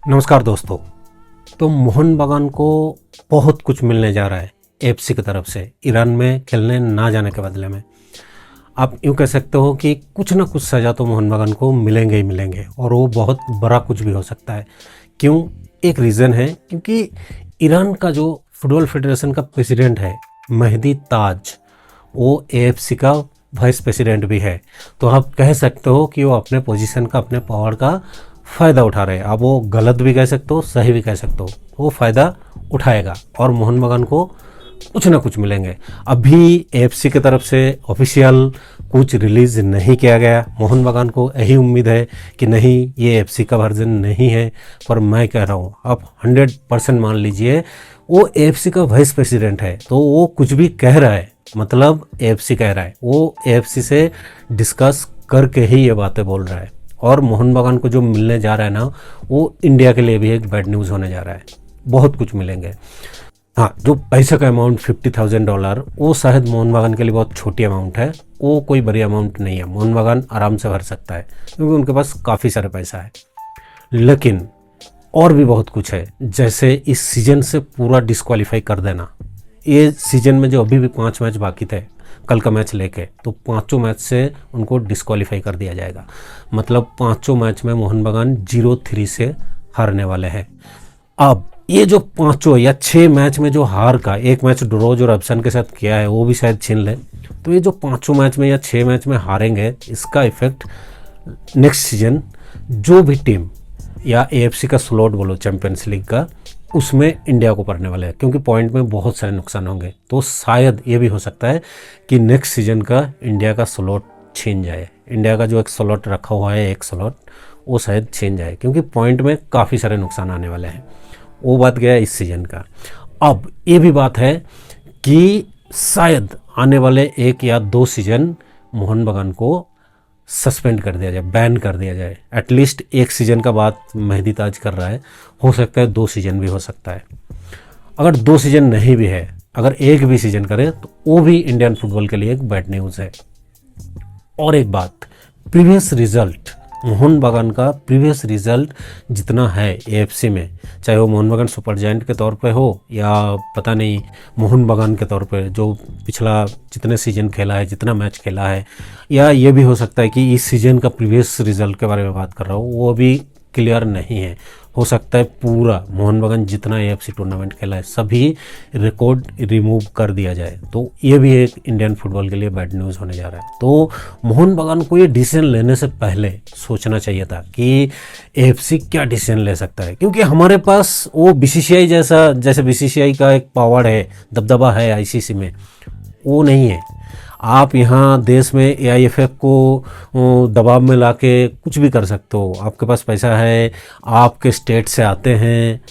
नमस्कार दोस्तों। तो मोहन बगान को बहुत कुछ मिलने जा रहा है एएफसी की तरफ से ईरान में खेलने ना जाने के बदले में। आप यूँ कह सकते हो कि कुछ ना कुछ सज़ा तो मोहन बगान को मिलेंगे ही मिलेंगे, और वो बहुत बड़ा कुछ भी हो सकता है। क्यों? एक रीज़न है, क्योंकि ईरान का जो फुटबॉल फेडरेशन का प्रेसिडेंट है मेहदी ताज, वो एएफसी का वाइस प्रेसिडेंट भी है। तो आप कह सकते हो कि वो अपने पोजीशन का, अपने पावर का फ़ायदा उठा रहे हैं। अब वो गलत भी कह सकते हो, सही भी कह सकते हो, वो फ़ायदा उठाएगा और मोहन बगान को कुछ ना कुछ मिलेंगे। अभी एएफसी की तरफ से ऑफिशियल कुछ रिलीज़ नहीं किया गया। मोहन बगान को यही उम्मीद है कि नहीं, ये एएफसी का वर्जन नहीं है, पर मैं कह रहा हूँ आप 100% मान लीजिए वो एएफसी का वाइस प्रेसिडेंट है, तो वो कुछ भी कह रहा है मतलब एएफसी कह रहा है, वो एएफसी से डिस्कस करके ही ये बातें बोल रहा है। और मोहन बगान को जो मिलने जा रहा है ना, वो इंडिया के लिए भी एक बैड न्यूज़ होने जा रहा है। बहुत कुछ मिलेंगे। हाँ, जो पैसे का अमाउंट $50,000, वो शायद मोहन बगान के लिए बहुत छोटी अमाउंट है। वो कोई बड़ी अमाउंट नहीं है, मोहन बगान आराम से भर सकता है क्योंकि उनके पास काफ़ी सारा पैसा है। लेकिन और भी बहुत कुछ है, जैसे इस सीज़न से पूरा डिस्क्वालीफाई कर देना। ये सीज़न में जो अभी भी 5 मैच बाकी थे, कल का मैच लेके, तो 5 मैच से उनको डिस्क्वालीफाई कर दिया जाएगा। मतलब 5 मैच में मोहन बगान 0-3 से हारने वाले हैं। अब ये जो 5 या 6 मैच में जो हार का, एक मैच ड्रॉ जो रबसन के साथ किया है वो भी शायद छीन ले, तो ये जो 5 मैच में या 6 मैच में हारेंगे, इसका इफेक्ट नेक्स्ट सीजन जो भी टीम या एएफसी का स्लॉट बोलो चैंपियंस लीग का, उसमें इंडिया को पड़ने वाला है, क्योंकि पॉइंट में बहुत सारे नुकसान होंगे। तो शायद ये भी हो सकता है कि नेक्स्ट सीजन का इंडिया का स्लॉट छीन जाए। इंडिया का जो एक स्लॉट रखा हुआ है, एक स्लॉट, वो शायद छीन जाए, क्योंकि पॉइंट में काफ़ी सारे नुकसान आने वाले हैं। वो बात गया इस सीजन का। अब ये भी बात है कि शायद आने वाले 1 या 2 सीजन मोहन बगान को सस्पेंड कर दिया जाए, बैन कर दिया जाए। एटलीस्ट 1 सीज़न का बात मेहदी ताज कर रहा है, हो सकता है 2 सीज़न भी हो सकता है। अगर 2 सीज़न नहीं भी है, अगर 1 भी सीज़न करे, तो वो भी इंडियन फुटबॉल के लिए एक बैड न्यूज़ है। और एक बात, प्रीवियस रिजल्ट, मोहन बगान का प्रीवियस रिजल्ट जितना है एएफसी में, चाहे वो मोहन बगान सुपर जायंट के तौर पे हो या पता नहीं मोहन बगान के तौर पे जो पिछला जितने सीजन खेला है, जितना मैच खेला है, या ये भी हो सकता है कि इस सीजन का प्रीवियस रिजल्ट के बारे में बात कर रहा हूँ, वो भी क्लियर नहीं है। हो सकता है पूरा मोहन बगान जितना एएफसी टूर्नामेंट खेला है सभी रिकॉर्ड रिमूव कर दिया जाए, तो ये भी एक इंडियन फुटबॉल के लिए बैड न्यूज़ होने जा रहा है। तो मोहन बगान को ये डिसीजन लेने से पहले सोचना चाहिए था कि एएफसी क्या डिसीजन ले सकता है, क्योंकि हमारे पास वो बीसीसीआई जैसे बीसीसीआई का एक पावर है, दबदबा है आईसीसी में, वो नहीं है। आप यहाँ देश में एआईएफएफ को दबाव में लाके कुछ भी कर सकते हो। आपके पास पैसा है, आपके स्टेट से आते हैं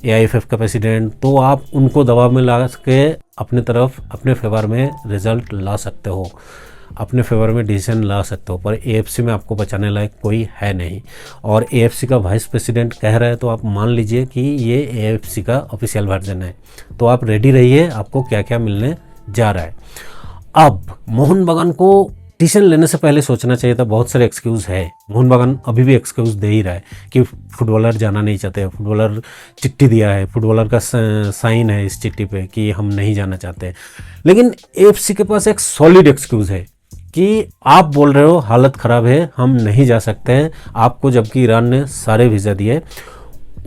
एआईएफएफ का प्रेसिडेंट, तो आप उनको दबाव में ला के अपने तरफ, अपने फेवर में रिजल्ट ला सकते हो, अपने फेवर में डिसीजन ला सकते हो। पर एएफसी में आपको बचाने लायक कोई है नहीं, और एएफसी का वाइस प्रेसिडेंट कह रहा है, तो आप मान लीजिए कि ये एएफसी का ऑफिशियल वर्जन है। तो आप रेडी रहिए, आपको क्या क्या मिलने जा रहा है। अब मोहन बगान को डिसीजन लेने से पहले सोचना चाहिए था। बहुत सारे एक्सक्यूज़ है, मोहन बगान अभी भी एक्सक्यूज़ दे ही रहा है कि फुटबॉलर जाना नहीं चाहते, फुटबॉलर चिट्ठी दिया है, फुटबॉलर का साइन है इस चिट्ठी पे कि हम नहीं जाना चाहते। लेकिन एएफसी के पास एक सॉलिड एक्सक्यूज़ है कि आप बोल रहे हो हालत ख़राब है, हम नहीं जा सकते हैं आपको, जबकि ईरान ने सारे वीज़ा दिए।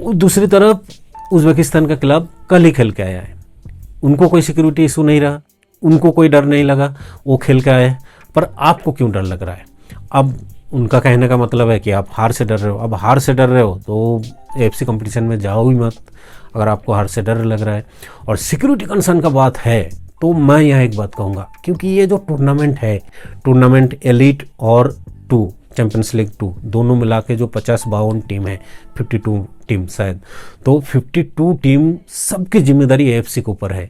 दूसरी तरफ उज़्बेकिस्तान का क्लब कल ही खेल के आया है, उनको कोई सिक्योरिटी इशू नहीं रहा, उनको कोई डर नहीं लगा, वो खेल के आए। पर आपको क्यों डर लग रहा है? अब उनका कहने का मतलब है कि आप हार से डर रहे हो। अब हार से डर रहे हो तो एएफसी कंपटीशन में जाओ ही मत, अगर आपको हार से डर लग रहा है। और सिक्योरिटी कंसर्न का बात है, तो मैं यहाँ एक बात कहूँगा, क्योंकि ये जो टूर्नामेंट है, टूर्नामेंट एलीट और 2 चैंपियंस लीग 2 दोनों मिला के जो 50-52 टीम है, 52 टीम शायद, तो 52 टीम सबकी जिम्मेदारी एएफसी के ऊपर है।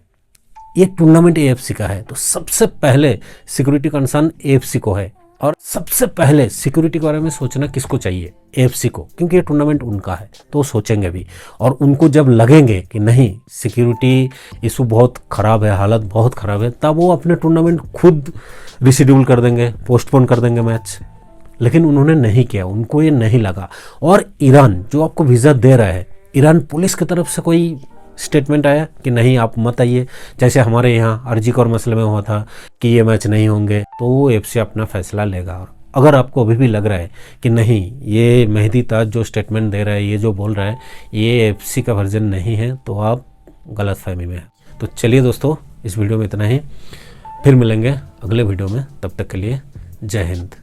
ये टूर्नामेंट एएफसी का है, तो सबसे पहले सिक्योरिटी कंसर्न एएफसी को है, और सबसे पहले सिक्योरिटी के बारे में सोचना किसको चाहिए? एएफसी को, क्योंकि ये टूर्नामेंट उनका है, तो वो सोचेंगे भी। और उनको जब लगेंगे कि नहीं सिक्योरिटी इशू बहुत ख़राब है, हालत बहुत ख़राब है, तब वो अपने टूर्नामेंट खुद रिशेड्यूल कर देंगे, पोस्टपोन कर देंगे मैच। लेकिन उन्होंने नहीं किया, उनको ये नहीं लगा। और ईरान जो आपको वीज़ा दे रहा है, ईरान पुलिस की तरफ से कोई स्टेटमेंट आया कि नहीं आप मत आइए, जैसे हमारे यहाँ अर्जी कौर मसले में हुआ था कि ये मैच नहीं होंगे, तो वो एफसी अपना फैसला लेगा। और अगर आपको अभी भी लग रहा है कि नहीं ये मेहदी ताज जो स्टेटमेंट दे रहा है, ये जो बोल रहा है, ये एफसी का वर्जन नहीं है, तो आप गलतफहमी में है। तो चलिए दोस्तों, इस वीडियो में इतना ही, फिर मिलेंगे अगले वीडियो में, तब तक के लिए जय हिंद।